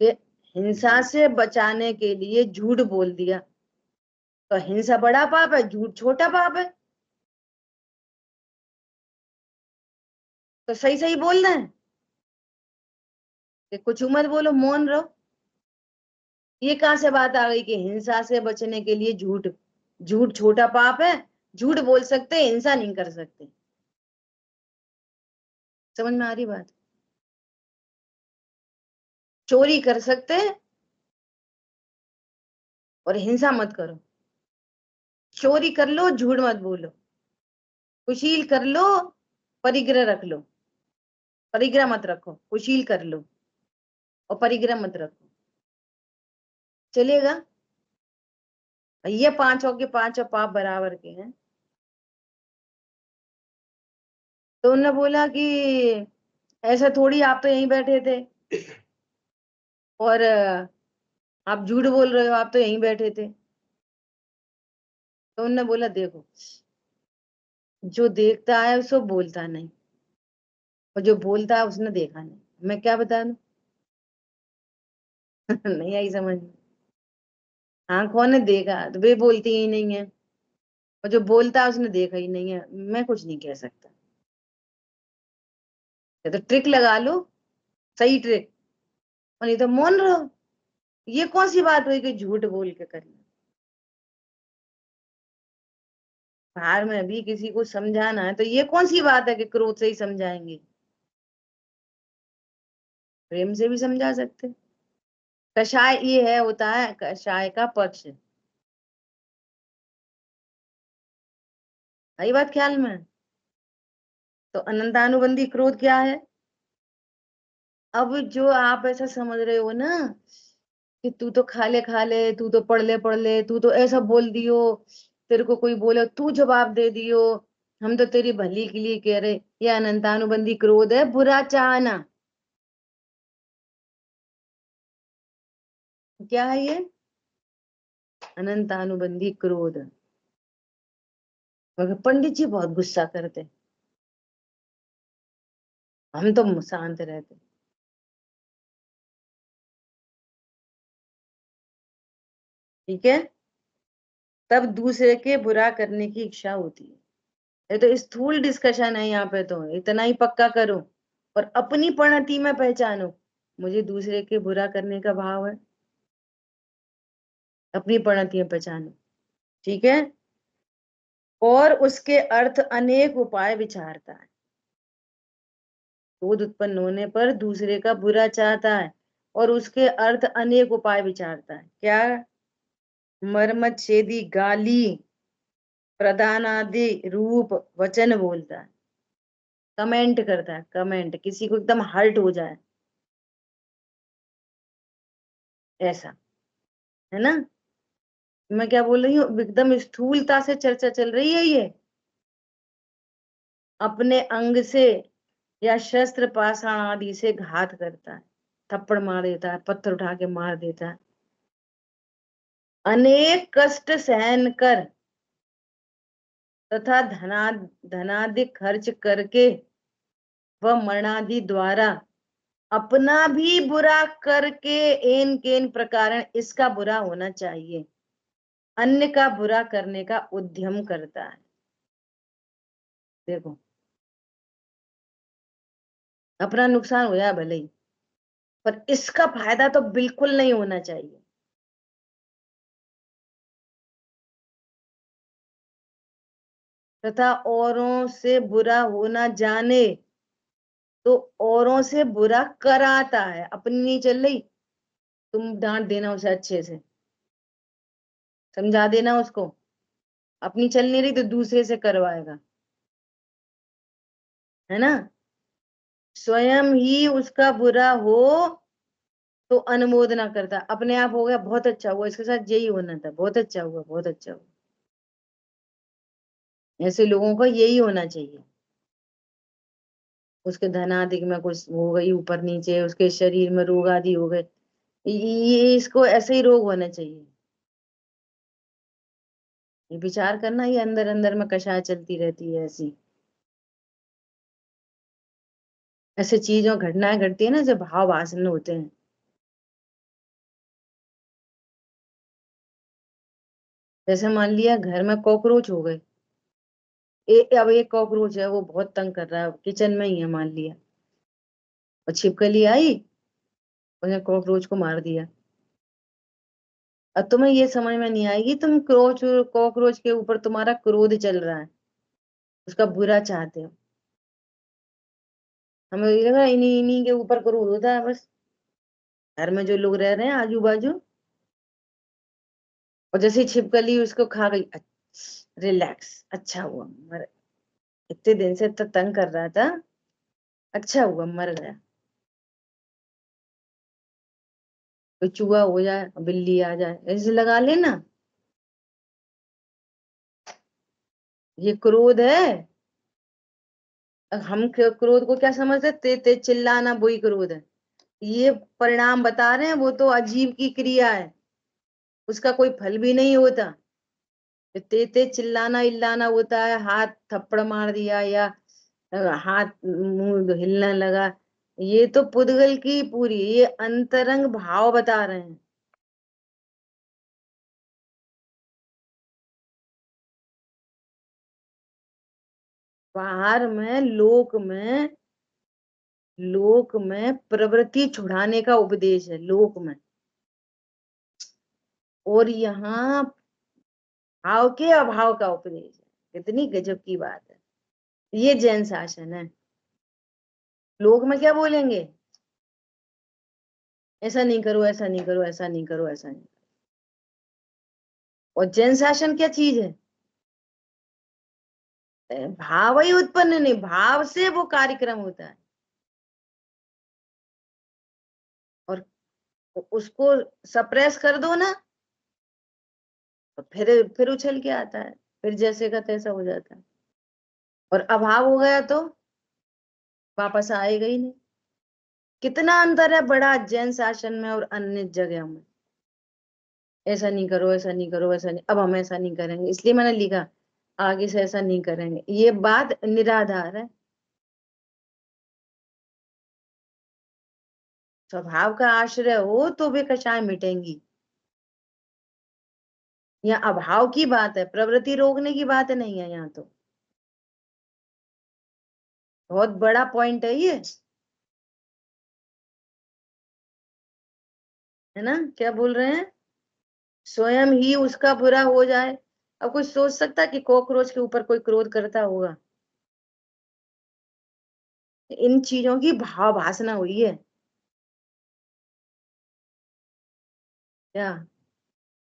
कि हिंसा से बचाने के लिए झूठ बोल दिया, तो हिंसा बड़ा पाप है, झूठ छोटा पाप है। तो सही सही बोल रहे हैं कि कुछ मत बोलो, मौन रहो। ये कहां से बात आ गई कि हिंसा से बचने के लिए झूठ, झूठ छोटा पाप है, झूठ बोल सकते हैं, हिंसा नहीं कर सकते। समझ में आ रही बात? चोरी कर सकते हैं और हिंसा मत करो। चोरी कर लो, झूठ मत बोलो। कुशील कर लो, परिग्रह रख लो। परिग्रह मत रखो, कुशील कर लो और परिग्रह मत रखो, चलेगा? ये पांचों के पांचों पाप बराबर के हैं। तो उन्होंने बोला कि ऐसा थोड़ी, आप तो यहीं बैठे थे और आप झूठ बोल रहे हो, आप तो यहीं बैठे थे। तो उन्होंने बोला देखो, जो देखता है उसको बोलता नहीं, और जो बोलता है उसने देखा नहीं। मैं क्या बता दूं? नहीं आई समझ में? आंखों ने देखा तो वे बोलती ही नहीं है, और जो बोलता है उसने देखा ही नहीं है। मैं कुछ नहीं कह सकता। या तो ट्रिक लगा लो, सही ट्रिक, और नहीं तो मौन रहो। ये कौन सी बात हुई कि झूठ बोल के करना? बाहर में भी किसी को समझाना है तो ये कौन सी बात है कि क्रोध से ही समझाएंगे? प्रेम से भी समझा सकते। कषाय ये है, होता है कषाय का पक्ष। आई बात ख्याल में? तो अनंतानुबंधी क्रोध क्या है? अब जो आप ऐसा समझ रहे हो ना कि तू तो खा ले, तू तो पढ़ ले, तू तो ऐसा बोल दियो, तेरे को कोई बोले तू जवाब दे दियो, हम तो तेरी भली के लिए कह रहे। ये अनंतानुबंधी क्रोध है, बुरा चाहना। क्या है ये? अनंतानुबंधी क्रोध। मगर पंडित जी बहुत गुस्सा करते, हम तो शांत रहते। ठीक है? तब दूसरे के बुरा करने की इच्छा होती है। ये तो स्थूल डिस्कशन है यहाँ पे, तो इतना ही पक्का करो और अपनी परिणति में पहचानो, मुझे दूसरे के बुरा करने का भाव है। अपनी परिणति में पहचानो, ठीक है? और उसके अर्थ अनेक उपाय विचारता है। क्रोध उत्पन्न होने पर दूसरे का बुरा चाहता है और उसके अर्थ अनेक उपाय विचारता है। क्या? मर्मच्छेदी गाली, प्रदानादि रूप वचन बोलता है, कमेंट करता है, कमेंट, किसी को एकदम हर्ट हो जाए ऐसा, है ना? मैं क्या बोल रही हूँ, एकदम स्थूलता से चर्चा चल रही है ये। अपने अंग से या शस्त्र पाषाण आदि से घात करता है, थप्पड़ मार देता है, पत्थर उठा के मार देता है। अनेक कष्ट सहन कर तथा धनादि खर्च करके व मरणादि द्वारा अपना भी बुरा करके एन केन प्रकार इसका बुरा होना चाहिए, अन्य का बुरा करने का उद्यम करता है। देखो, अपना नुकसान हो जाए भले ही, पर इसका फायदा तो बिल्कुल नहीं होना चाहिए। तथा औरों से बुरा होना जाने तो औरों से बुरा कराता है। अपनी नहीं चल रही, तुम डांट देना उसे अच्छे से, समझा देना उसको। अपनी चल नहीं रही तो दूसरे से करवाएगा, है ना? स्वयं ही उसका बुरा हो तो अनुमोदना करता। अपने आप हो गया, बहुत अच्छा हुआ, इसके साथ यही होना था, बहुत अच्छा हुआ, बहुत अच्छा हुआ। ऐसे लोगों को यही होना चाहिए। उसके धनादिक में कुछ हो गई ऊपर नीचे, उसके शरीर में रोग आदि हो गए, ये इसको ऐसे ही रोग होना चाहिए। ये विचार करना, ये अंदर अंदर में कषाय चलती रहती है ऐसी। ऐसे चीजों घटनाएं घटती है ना जब भाव आसन्न होते हैं। जैसे मान लिया घर में कॉकरोच हो गए, अब एक कॉकरोच है वो बहुत तंग कर रहा है, किचन में ही है मान लिया, और छिपकली आई, उसने कॉकरोच को मार दिया। अब तुम्हें ये समझ में नहीं आएगी, तुम कॉकरोच के ऊपर तुम्हारा क्रोध चल रहा है, उसका बुरा चाहते हो। हमें ये लगा इन्हीं इन्हीं के ऊपर क्रोध होता है बस, घर में जो लोग रह रहे हैं आजू बाजू। और जैसे ही छिपकली उसको खा गई, रिलैक्स, अच्छा हुआ मर, इतने दिन से तो तंग कर रहा था, अच्छा हुआ मर गया। कोई चूहा हो जाए, बिल्ली आ जाए, ऐसे लगा लेना, ये क्रोध है। अब हम क्रोध को क्या समझते, ते चिल्लाना वही क्रोध है। ये परिणाम बता रहे हैं, वो तो अजीब की क्रिया है, उसका कोई फल भी नहीं होता। ते चिल्लाना इल्लाना होता है, हाथ थप्पड़ मार दिया या हाथ मुंह हिलने लगा, ये तो पुद्गल की पूरी, ये अंतरंग भाव बता रहे हैं। बाहर में लोक में प्रवृत्ति छुड़ाने का उपदेश है लोक में, और यहाँ भाव के अभाव का उपदेश है। कितनी गजब की बात है, ये जैन शासन है। लोक में क्या बोलेंगे, ऐसा नहीं करो, ऐसा नहीं करो, ऐसा नहीं करो, ऐसा नहीं। और जैन शासन क्या चीज है, भाव ही उत्पन्न नहीं, भाव से वो कार्यक्रम होता है, और उसको सप्रेस कर दो ना, तो फिर उछल के आता है, फिर जैसे का तैसा हो जाता है। और अभाव हो गया तो वापस आएगा ही नहीं। कितना अंतर है बड़ा जैन शासन में और अन्य जगह में। ऐसा नहीं करो, ऐसा नहीं करो, ऐसा नहीं, अब हम ऐसा नहीं करेंगे, इसलिए मैंने लिखा आगे से ऐसा नहीं करेंगे, ये बात निराधार है। स्वभाव का आश्रय हो तो वे कषाय मिटेंगी। यहाँ अभाव की बात है, प्रवृत्ति रोकने की बात नहीं है यहाँ तो। बहुत बड़ा पॉइंट है ये, है ना, क्या बोल रहे हैं, स्वयं ही उसका बुरा हो जाए। अब कोई सोच सकता है कि कॉकरोच के ऊपर कोई क्रोध करता होगा। इन चीजों की भाव भासना हुई है क्या,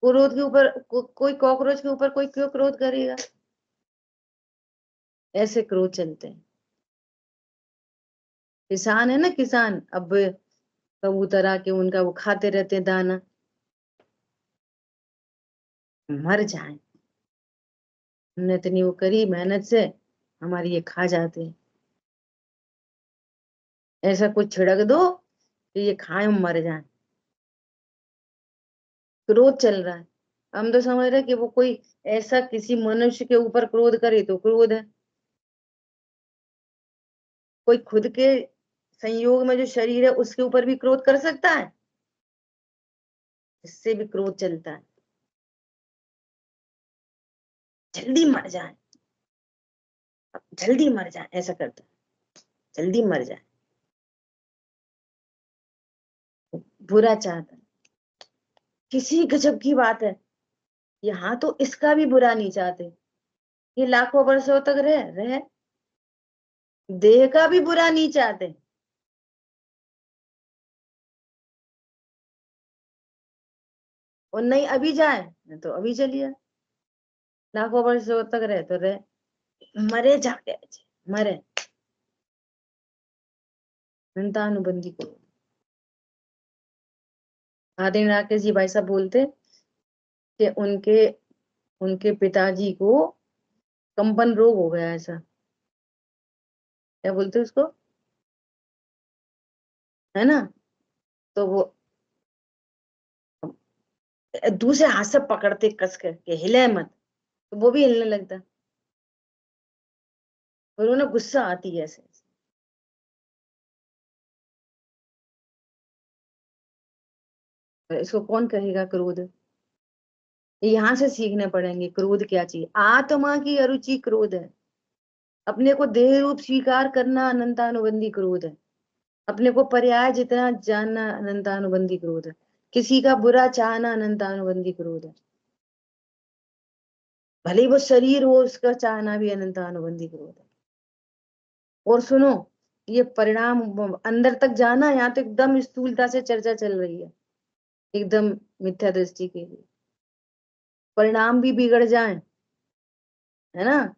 क्रोध के ऊपर कोई कॉकरोच के ऊपर कोई क्यों क्रोध करेगा, ऐसे क्रोध चलते हैं। किसान है ना, किसान अब कबूतर आके उनका वो खाते रहते हैं दाना, मर जाए, हमने इतनी वो करी मेहनत से, हमारी ये खा जाते हैं। ऐसा कुछ छिड़क दो कि ये खाए हम मर जाए, क्रोध चल रहा है। हम तो समझ रहे हैं कि वो कोई ऐसा किसी मनुष्य के ऊपर क्रोध करे तो क्रोध है, कोई खुद के संयोग में जो शरीर है उसके ऊपर भी क्रोध कर सकता है, इससे भी क्रोध चलता है। जल्दी मर जाए, जल्दी मर जाए, ऐसा करता है, जल्दी मर जाए, बुरा चाहता है। किसी गजब की बात है, यहाँ तो इसका भी बुरा नहीं चाहते, ये लाखों वर्षों तक रहे, देह का भी बुरा नहीं चाहते। और नहीं अभी जाए तो अभी चलिए, लाखों वर्षों तक रहे तो रहे, मरे जाके मरे, संतानुबंधी को। आदिन राकेश जी भाई साहब बोलते कि उनके उनके पिताजी को कंपन रोग हो गया, ऐसा क्या बोलते उसको, है ना, तो वो दूसरे हाथ से पकड़ते कस करके, हिले मत, तो वो भी हिलने लगता है, और उन्हें गुस्सा आती है ऐसे। इसको कौन कहेगा क्रोध? यहाँ से सीखने पड़ेंगे क्रोध क्या चीज। आत्मा की अरुचि क्रोध है, अपने को देह रूप स्वीकार करना अनंतानुबंधी क्रोध है, अपने को पर्याय जितना जानना अनंतानुबंधी क्रोध है, किसी का बुरा चाहना अनंतानुबंधी क्रोध है, भले ही वो शरीर हो उसका चाहना भी अनंतानुबंधी क्रोध है। और सुनो, ये परिणाम अंदर तक जाना, यहाँ तो एकदम स्थूलता से चर्चा चल रही है, एकदम मिथ्या दृष्टि के लिए। परिणाम भी बिगड़ जाए, है ना,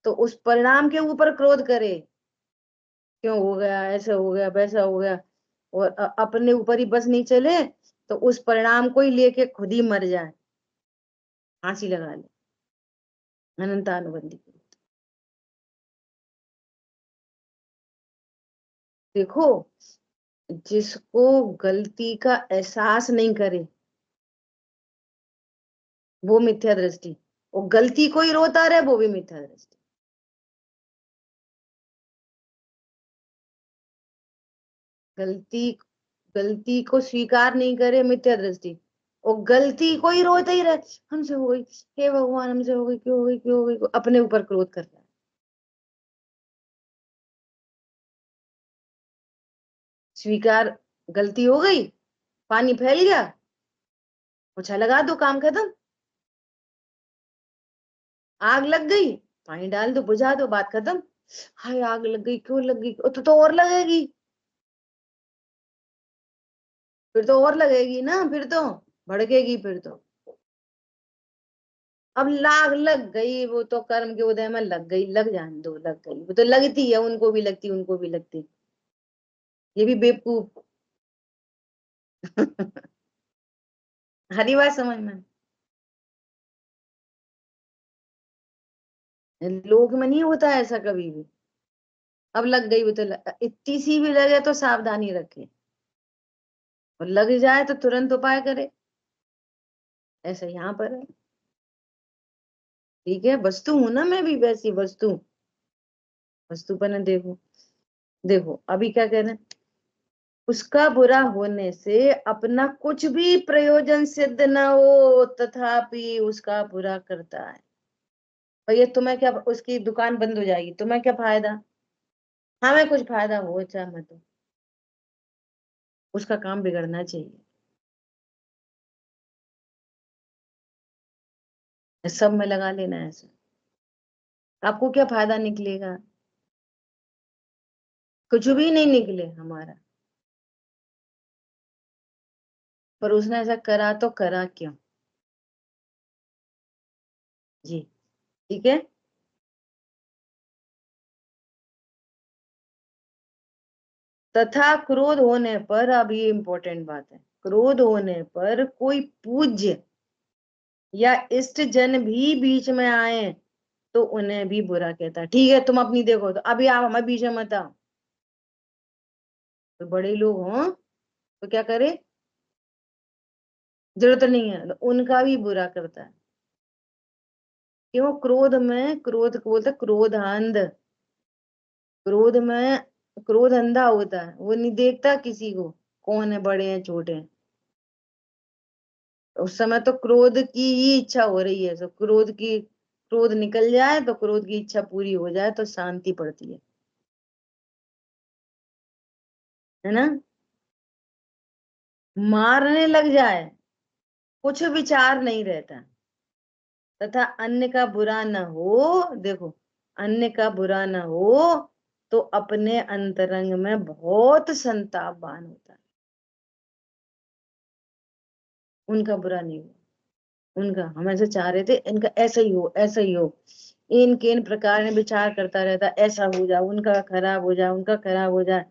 तो उस परिणाम के ऊपर क्रोध करे, क्यों हो गया, ऐसा हो गया, वैसा हो गया, और अपने ऊपर ही बस नहीं चले, तो उस परिणाम को ही लेके खुद ही मर जाए, फांसी लगा ले, अनंतानुबंधी। देखो, जिसको गलती का एहसास नहीं करे वो मिथ्या दृष्टि, वो गलती को ही रोता रहे वो भी मिथ्या दृष्टि। गलती गलती को स्वीकार नहीं करे मिथ्या दृष्टि, वो गलती को ही रोते ही रहे, हमसे हो गई, हे भगवान हमसे हो गई, क्यों हो गई, क्यों हो गई, अपने ऊपर क्रोध कर रहा है। स्वीकार, गलती हो गई, पानी फैल गया, पोछा लगा दो, काम खत्म। आग लग गई, पानी डाल दो, बुझा दो, बात खत्म। हाय आग लग गई, क्यों लग गई, तो और लगेगी, फिर तो और लगेगी ना, फिर तो भड़केगी, फिर तो। अब लाग लग गई, वो तो कर्म के उदय में लग गई, लग जाने दो, लग गई, वो तो लगती है, उनको भी लगती, उनको भी लगती, ये भी बेवकूफ। हरी बात समझ में। लोक में नहीं होता ऐसा कभी भी। अब लग गई, वो तो इतनी सी भी लगे तो सावधानी रखे, और लग जाए तो तुरंत उपाय करे, ऐसा यहाँ पर है। ठीक है, वस्तु हूं ना मैं भी, वैसी वस्तु, वस्तु पर न देखो। देखो अभी क्या कह रहे हैं, उसका बुरा होने से अपना कुछ भी प्रयोजन सिद्ध न हो, तथापि उसका बुरा करता है। भैया तुम्हें क्या, उसकी दुकान बंद हो जाएगी, तुम्हें क्या फायदा, हमें कुछ फायदा हो चाहे मत हो, उसका काम बिगड़ना चाहिए। सब में लगा लेना है ऐसे, आपको क्या फायदा निकलेगा, कुछ भी नहीं निकले हमारा। पर उसने ऐसा करा तो करा क्यों? जी, ठीक है। तथा क्रोध होने पर, अब ये इंपॉर्टेंट बात है, क्रोध होने पर कोई पूज्य या इष्ट जन भी बीच में आए तो उन्हें भी बुरा कहता है। ठीक है, तुम अपनी देखो, तो अभी आप हमारे बीच में मत आओ, तो बड़े लोग हों तो क्या करे, जरूरत नहीं है, तो उनका भी बुरा करता है। क्यों? क्रोध में, क्रोध को बोलते क्रोध अंध, क्रोध में क्रोध अंधा होता है, वो नहीं देखता किसी को, कौन है, बड़े हैं छोटे हैं। उस समय तो क्रोध की ही इच्छा हो रही है, तो क्रोध निकल जाए, तो क्रोध की इच्छा पूरी हो जाए तो शांति पड़ती है ना। मारने लग जाए, कुछ विचार नहीं रहता, तथा अन्य का बुरा न हो, देखो, अन्य का बुरा न हो तो अपने अंतरंग में बहुत संतापवान होता है। उनका बुरा नहीं हो, उनका, हम ऐसे चाह रहे थे इनका ऐसा ही हो, ऐसा ही हो, इनके इन प्रकार में विचार करता रहता, ऐसा हो जाए, उनका खराब हो जाए, उनका खराब हो जाए,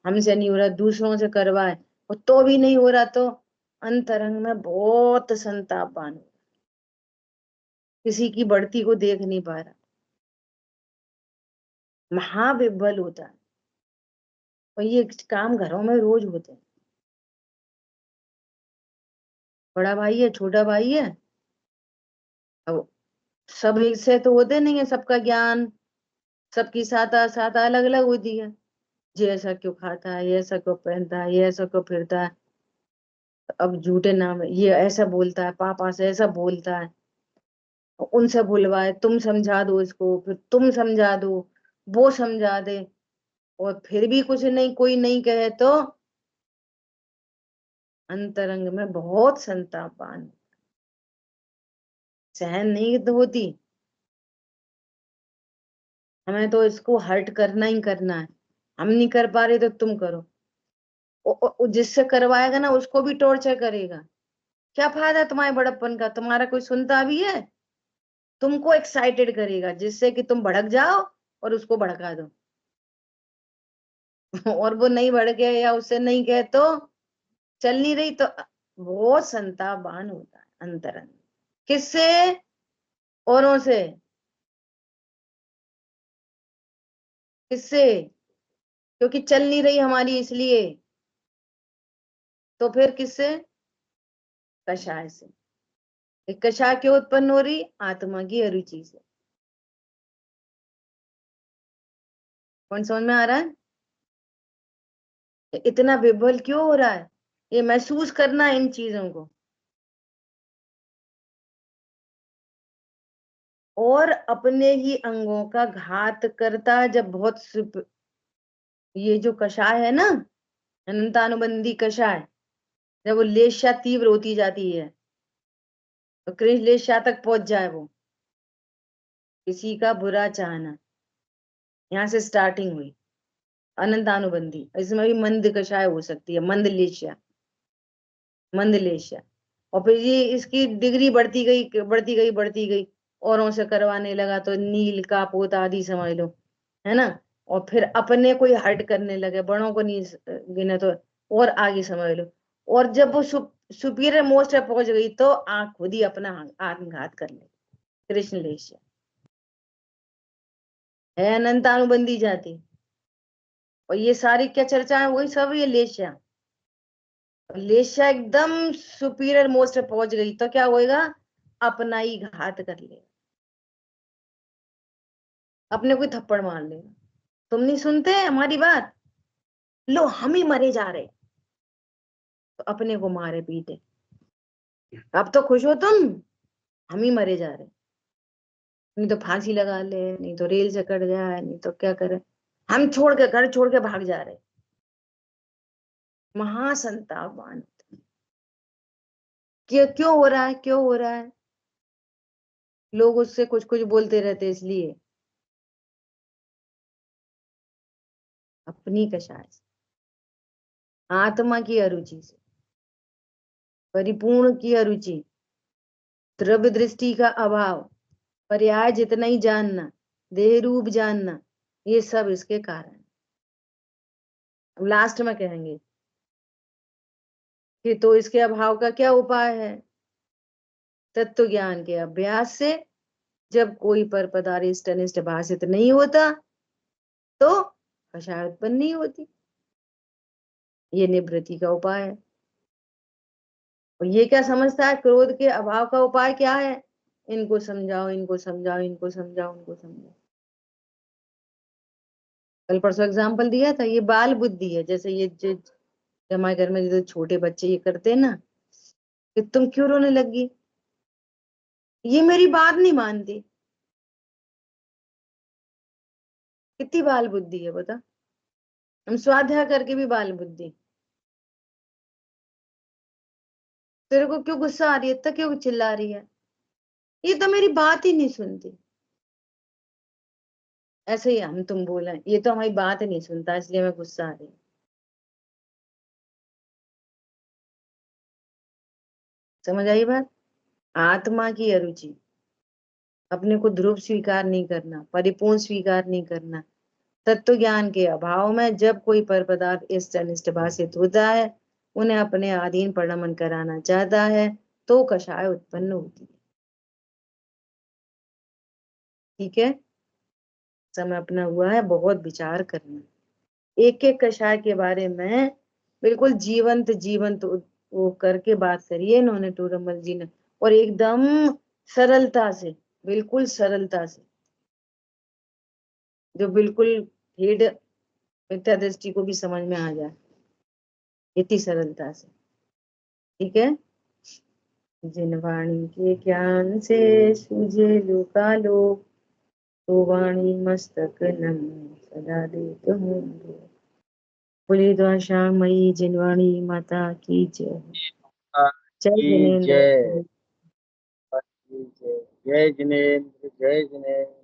हमसे नहीं हो रहा दूसरों से करवाए, और तो भी नहीं हो रहा, तो अंतरंग में बहुत संतापवान हो, किसी की बढ़ती को देख नहीं पा रहा, महाविह्वल होता है। और ये काम घरों में रोज होते हैं। बड़ा भाई है, छोटा भाई है, अब सब एक से तो होते नहीं है, सबका ज्ञान, सबकी साता साता अलग अलग होती है। ये ऐसा क्यों खाता है, ये ऐसा क्यों पहनता है, ये ऐसा क्यों फिरता है, अब झूठे नाम है, ये ऐसा बोलता है, पापा से ऐसा बोलता है, उनसे बुलवाए, तुम समझा दो इसको, फिर तुम समझा दो, वो समझा दे, और फिर भी कुछ नहीं, कोई नहीं कहे तो अंतरंग में बहुत संतापान, सहन नहीं तो होती। हमें तो इसको हर्ट करना ही करना है, हम नहीं कर पा रहे तो तुम करो। जिससे करवाएगा ना उसको भी टॉर्चर करेगा। क्या फायदा तुम्हारे बड़प्पन का, तुम्हारा कोई सुनता भी है? तुमको एक्साइटेड करेगा जिससे कि तुम भड़क जाओ और उसको भड़का दो। और वो नहीं भड़के या उससे नहीं कहे तो चल नहीं रही तो बहुत संतापान होता है अंतरंग। किससे? औरों से। किससे? क्योंकि चल नहीं रही हमारी इसलिए। तो फिर किससे? कषाय से। ये कषाय क्यों उत्पन्न हो रही? आत्मा की अरुचि से। कौन समझ में आ रहा है? इतना विभल क्यों हो रहा है? ये महसूस करना है इन चीजों को। और अपने ही अंगों का घात करता है जब बहुत ये जो कषाय है ना, अनंतानुबंधी कषाय, जब वो लेशा तीव्र होती जाती है तो कृष्ण लेशा तक पहुंच जाए, वो किसी का बुरा चाहना, यहाँ से स्टार्टिंग हुई अनंतानुबंधी। इसमें भी मंद कषाय हो सकती है, मंद लेशा, मंद लेशा। और फिर ये इसकी डिग्री बढ़ती गई बढ़ती गई बढ़ती गई, औरों से करवाने लगा तो नील का पोत आदि समझ लो, है ना। और फिर अपने को ही हर्ट करने लगे, बड़ों को नहीं गिने तो और आगे समझ लो। और जब वो सुपीरियर मोस्ट पे पहुंच गई तो आंख खुद ही अपना आत्मघात कर ले। कृष्ण लेशा है अनंतानुबंधी जाति। और ये सारी क्या चर्चा है, वही सब ये लेशा। लेशा एकदम सुपीरियर मोस्ट पे पहुंच गई तो क्या होएगा? अपना ही घात कर लेगा, अपने कोई थप्पड़ मार लेगा। तुम नहीं सुनते हमारी बात? लो हम ही मरे जा रहे, तो अपने को मारे पीटे। अब तो खुश हो तुम, हम ही मरे जा रहे, नहीं तो फांसी लगा ले, नहीं तो रेल से कट जाए, नहीं तो क्या करे, हम छोड़ के, घर छोड़ के भाग जा रहे। महासंतापवान। क्यों क्यों हो रहा है, क्यों हो रहा है? लोग उससे कुछ कुछ बोलते रहते इसलिए। अपनी कषाय से, आत्मा की अरुचि से, परिपूर्ण की अरुचि, द्रव्य दृष्टि का अभाव, पर्याय जितना ही जानना, देह रूप जानना, ये सब इसके कारण। अब लास्ट में कहेंगे कि तो इसके अभाव का क्या उपाय है? तत्व ज्ञान के अभ्यास से जब कोई पर पदार्थ अनिष्ट भाषित नहीं होता तो कषाय उत्पन्न नहीं होती। ये निवृत्ति का उपाय है। और ये क्या समझता है? क्रोध के अभाव का उपाय क्या है? इनको समझाओ, इनको समझाओ, इनको समझाओ, इनको समझाओ। कल परसों एग्जाम्पल दिया था, ये बाल बुद्धि है। जैसे ये जो हमारे घर में जो छोटे बच्चे ये करते हैं ना, कि तुम क्यों रोने लगी, ये मेरी बात नहीं मानती। कितनी बाल बुद्धि है बता। हम स्वाध्याय करके भी बाल बुद्धि। तेरे को क्यों गुस्सा आ रही है, इतना क्यों चिल्ला रही है, ये तो मेरी बात ही नहीं सुनती। ऐसे ही हम तुम बोले, ये तो हमारी बात नहीं सुनता इसलिए मैं गुस्सा आ रही हूँ। समझ आई बात? आत्मा की अरुचि, अपने को ध्रुव स्वीकार नहीं करना, परिपूर्ण स्वीकार नहीं करना। तत्व ज्ञान के अभाव में जब कोई पर पदार्थ इष्ट अनिष्ट भाषित होता है, उन्हें अपने अधीन परिणमन कराना चाहता है तो कषाय उत्पन्न होती है। ठीक है, समय अपना हुआ है, बहुत विचार करना। एक एक कषाय के बारे में बिल्कुल जीवंत जीवंत वो करके बात करिए इन्होंने, टूरमल जी ने, और एकदम सरलता से। बिल्कुल सरलता से, जो बिल्कुल भेद मिथ्या दृष्टि को भी समझ में आ जाए, इतनी सरलता से। ठीक है। जिन वाणी के ज्ञान से सूझे लोकालोक, तो वाणी मस्तक नमन सदा देत हूँ। बोलिए द्वाशा मई जिनवाणी माता की जय। जय की जिनेन्द्र। जय। जय जिनेन्द्र, जय जिनेन्द्र।